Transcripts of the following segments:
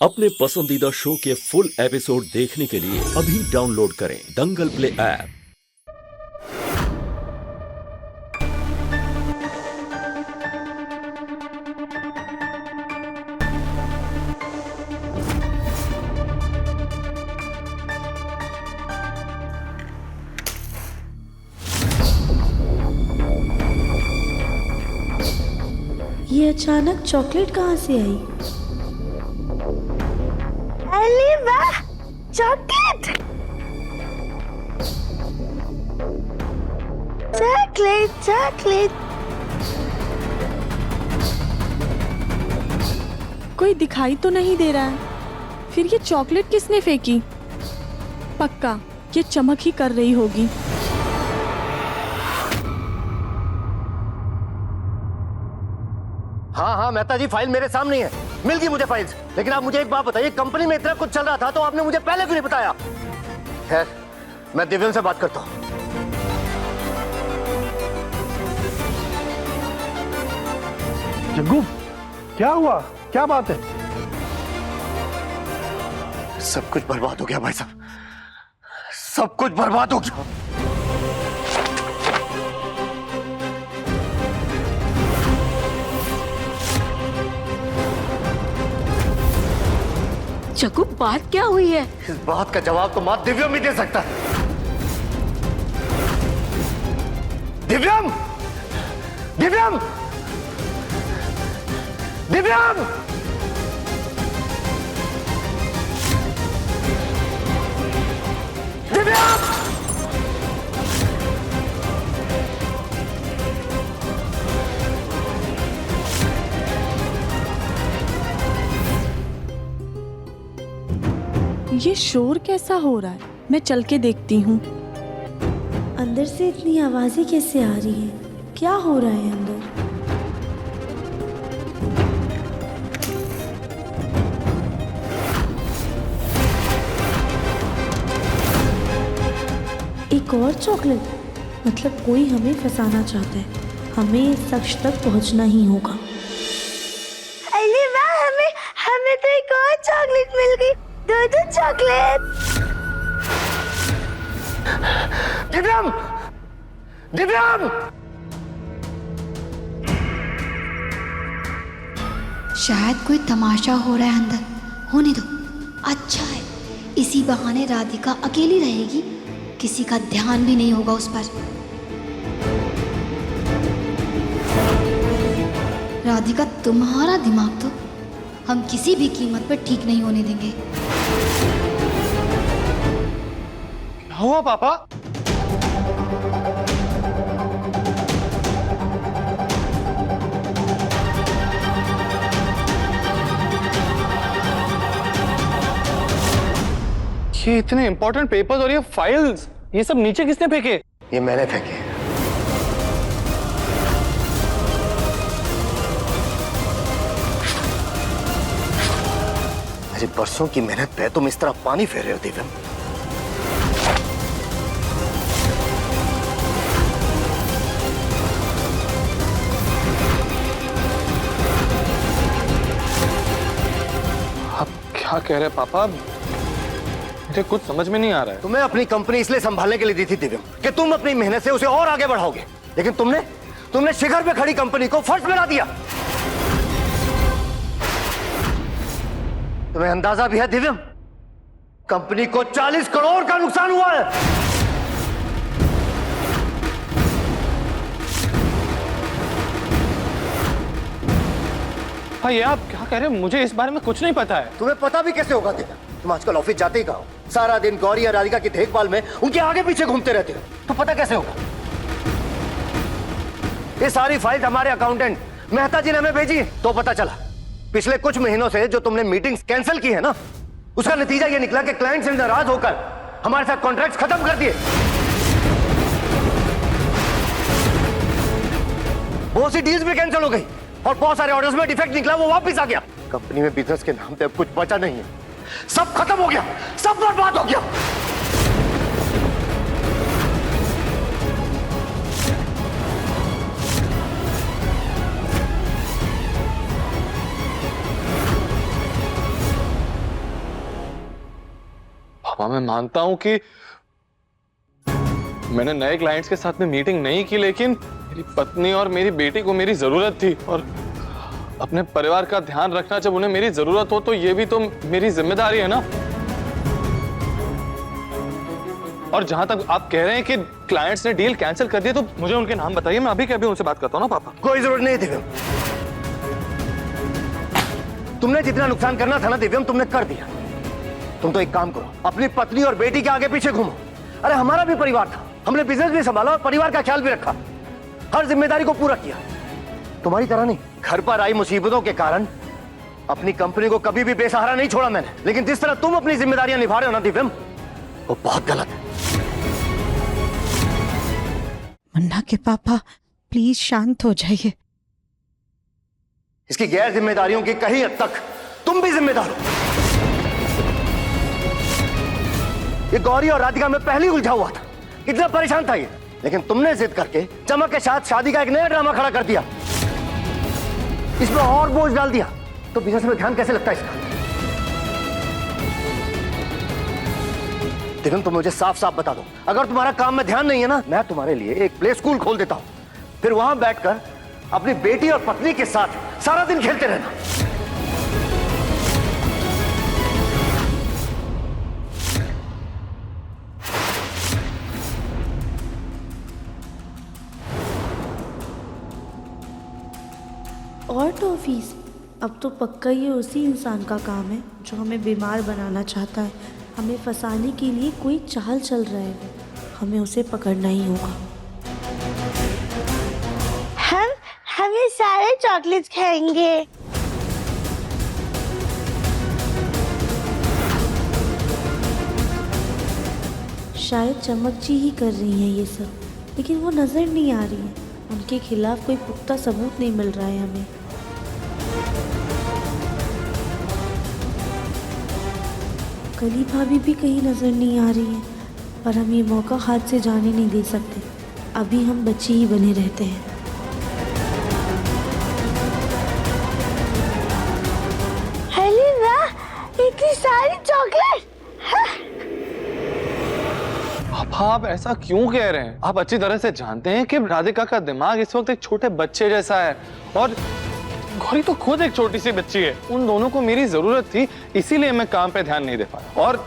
अपने पसंदीदा शो के फुल एपिसोड देखने के लिए अभी डाउनलोड करें दंगल प्ले ऐप। ये अचानक चॉकलेट कहाँ से आई? अरे वाह, चॉकलेट! Chocolate chocolate! कोई दिखाई तो नहीं दे रहा है। फिर ये चॉकलेट किसने फेंकी? पक्का ये चमक ही कर रही होगी। हाँ हाँ मेहता जी, फाइल मेरे सामने ही है, मिल गई मुझे फाइल्स। लेकिन आप मुझे एक बात बताइए, कंपनी में इतना कुछ चल रहा था तो आपने मुझे पहले क्यों नहीं बताया? खैर, मैं दिव्यम से बात करता हूँ। जग्गू, क्या हुआ? क्या बात है? सब कुछ बर्बाद हो गया भाई साहब, सब कुछ बर्बाद हो गया। जग्गू, बात क्या हुई है? इस बात का जवाब तो मां दिव्यम ही दे सकता है। दिव्यम! दिव्यम! दिव्यम! दिव्यम! ये शोर कैसा हो रहा है? मैं चल के देखती हूँ। अंदर से इतनी आवाजें कैसे आ रही हैं? क्या हो रहा है अंदर? एक और चॉकलेट? मतलब कोई हमें फंसाना चाहता है। हमें इस शख्स तक पहुंचना ही होगा। अरे वाह, हमें हमें तो एक और चॉकलेट मिल गई। दो चॉकलेट! दिव्यम! दिव्यम! शायद कोई तमाशा हो रहा है अंदर। होने दो, अच्छा है। इसी बहाने राधिका अकेली रहेगी, किसी का ध्यान भी नहीं होगा उस पर। राधिका, तुम्हारा दिमाग तो हम किसी भी कीमत पर ठीक नहीं होने देंगे। क्या हुआ पापा? ये इतने इंपॉर्टेंट पेपर्स और ये फाइल्स, ये सब नीचे किसने फेंके? ये मैंने फेंके। मेरी बरसों की मेहनत पे तुम इस तरह पानी फेर रहे हो दिव्यम। आप क्या कह रहे हैं पापा? मुझे कुछ समझ में नहीं आ रहा है। तुम्हें अपनी कंपनी इसलिए संभालने के लिए दी थी दिव्यम कि तुम अपनी मेहनत से उसे और आगे बढ़ाओगे, लेकिन तुमने शिखर पे खड़ी कंपनी को फर्श में ला दिया। तुम्हें अंदाजा भी है दिव्यम, कंपनी को 40 करोड़ का नुकसान हुआ है। हाँ, ये आप क्या कह रहे हैं? मुझे इस बारे में कुछ नहीं पता है। तुम्हें पता भी कैसे होगा दिव्यम? तुम आजकल ऑफिस जाते ही कहाँ हो? सारा दिन गौरी या राधिका की देखभाल में उनके आगे पीछे घूमते रहते हो, तो पता कैसे होगा? ये सारी फाइल हमारे अकाउंटेंट मेहता जी ने हमें भेजी तो पता चला। पिछले कुछ महीनों से जो तुमने मीटिंग्स कैंसिल की है ना, उसका नतीजा ये निकला कि क्लाइंट से नाराज होकर हमारे साथ कॉन्ट्रैक्ट्स खत्म कर दिए। बहुत सी डील्स भी कैंसिल हो गई और बहुत सारे ऑर्डर्स में डिफेक्ट निकला, वो वापस आ गया। कंपनी में बिजनेस के नाम पे अब कुछ बचा नहीं है, सब खत्म हो गया, सब बर्बाद हो गया। पापा मैं मानता हूं कि मैंने नए क्लाइंट्स के साथ में मीटिंग नहीं की, लेकिन मेरी पत्नी और मेरी बेटी को मेरी जरूरत थी, और अपने परिवार का ध्यान रखना जब उन्हें मेरी जरूरत हो तो ये भी तो मेरी जिम्मेदारी है ना। और जहां तक आप कह रहे हैं कि क्लाइंट्स ने डील कैंसिल कर दिया, तो मुझे उनके नाम बताइए, मैं अभी के अभी उनसे बात करता हूं ना पापा। कोई जरूरत नहीं दिव्यम, तुमने जितना नुकसान करना था ना दिव्यम तुमने कर दिया। तुम तो एक काम करो, अपनी पत्नी और बेटी के आगे पीछे घूमो। अरे हमारा भी परिवार था, हमने बिजनेस भी संभाला और परिवार का ख्याल भी रखा, हर जिम्मेदारी को पूरा किया। तुम्हारी तरह नहीं, घर पर आई मुसीबतों के कारण अपनी कंपनी को कभी भी बेसहारा नहीं छोड़ा मैंने, लेकिन जिस तरह तुम अपनी जिम्मेदारियां निभा रहे हो ना दिव्यम, वो बहुत गलत है। मुन्ना के पापा प्लीज शांत हो जाइए। इसकी गैर जिम्मेदारियों की कहीं हद तक तुम भी जिम्मेदार हो। ये गौरी और राधिका में पहले ही उलझा हुआ था, इतना परेशान था ये, लेकिन तुमने जिद करके चमक के साथ शादी का एक नया ड्रामा खड़ा कर दिया, इसमें और बोझ डाल दिया, तो बिजनेस में ध्यान कैसे लगता है इसका? दिव्यम तुम मुझे साफ साफ बता दो, अगर तुम्हारा काम में ध्यान नहीं है ना, मैं तुम्हारे लिए एक प्ले स्कूल खोल देता हूं, फिर वहां बैठकर अपनी बेटी और पत्नी के साथ सारा दिन खेलते रहना। और टॉफीज, अब तो पक्का ये उसी इंसान का काम है जो हमें बीमार बनाना चाहता है। हमें फंसाने के लिए कोई चाल चल रहा है, हमें उसे पकड़ना ही होगा। हम ये सारे चॉकलेट्स खाएंगे। शायद चमक जी ही कर रही हैं ये सब, लेकिन वो नजर नहीं आ रही है। उनके खिलाफ कोई पुख्ता सबूत नहीं मिल रहा है हमें। कली भाभी भी कहीं नजर नहीं आ रही है, पर हम ये मौका हाथ से जाने नहीं दे सकते। अभी हम बच्चे ही बने रहते हैं। अरे वाह, इतनी सारी चॉकलेट। पापा आप ऐसा क्यों कह रहे हैं? आप अच्छी तरह से जानते हैं कि राधिका का दिमाग इस वक्त एक छोटे बच्चे जैसा है, और गौरी तो खुद एक छोटी सी बच्ची है। उन दोनों को मेरी जरूरत थी, इसीलिए मैं काम पे ध्यान नहीं दे पाया। और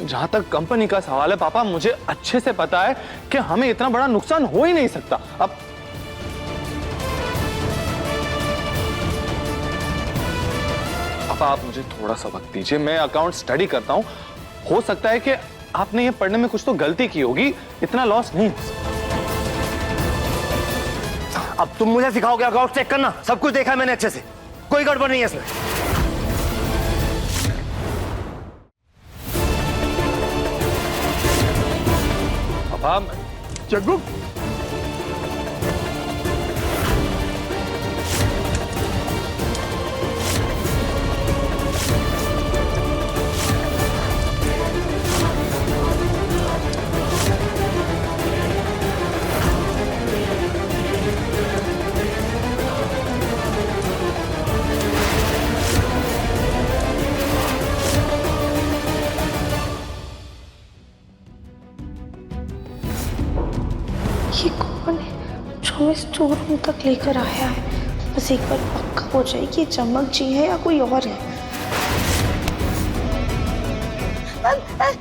जहां तक कंपनी का सवाल है पापा, मुझे अच्छे से पता है कि हमें इतना बड़ा नुकसान हो ही नहीं सकता। अब पापा आप मुझे थोड़ा सा वक्त दीजिए, मैं अकाउंट स्टडी करता हूं। हो सकता है कि आपने ये पढ़ने में कुछ तो गलती की होगी, इतना लॉस नहीं हो सकता। अब तुम मुझे सिखाओगे अकाउंट चेक करना? सब कुछ देखा है मैंने अच्छे से, कोई गड़बड़ नहीं है इसमें। पापा जग्गू ये कौन है जो हमें स्टोर रूम तक लेकर आया है? बस एक बार पक्का हो जाए कि ये चमक जी है या कोई और है। कौन है?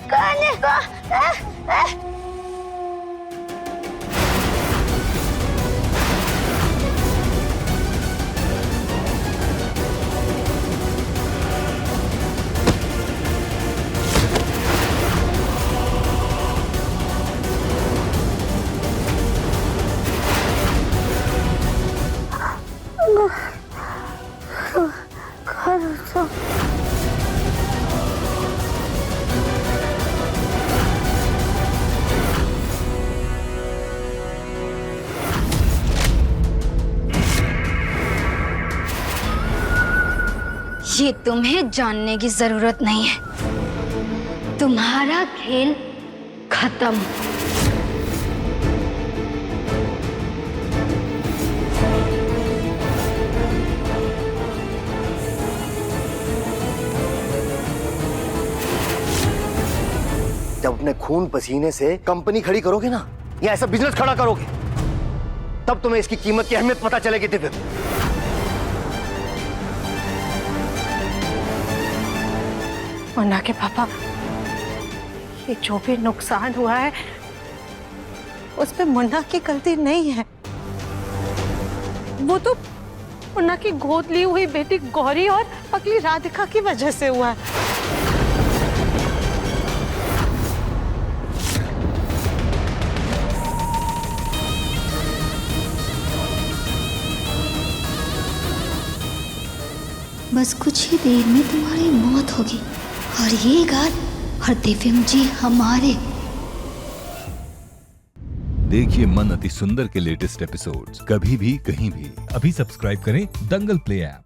कौन है? ये तुम्हें जानने की जरूरत नहीं है। तुम्हारा खेल खत्म। जब अपने खून पसीने से कंपनी खड़ी करोगे ना, या ऐसा बिजनेस खड़ा करोगे, तब तुम्हें इसकी कीमत की अहमियत पता चलेगी दिव्य। मुन्ना के पापा, ये जो भी नुकसान हुआ है उसमें मुन्ना की गलती नहीं है। वो तो मुन्ना की गोद ली हुई बेटी गौरी और पगली राधिका की वजह से हुआ है। बस कुछ ही देर में तुम्हारी मौत होगी और ये घर और दिव्यम जी हमारे। देखिए मन अति सुंदर के लेटेस्ट एपिसोड्स कभी भी कहीं भी। अभी सब्सक्राइब करें दंगल प्ले ऐप।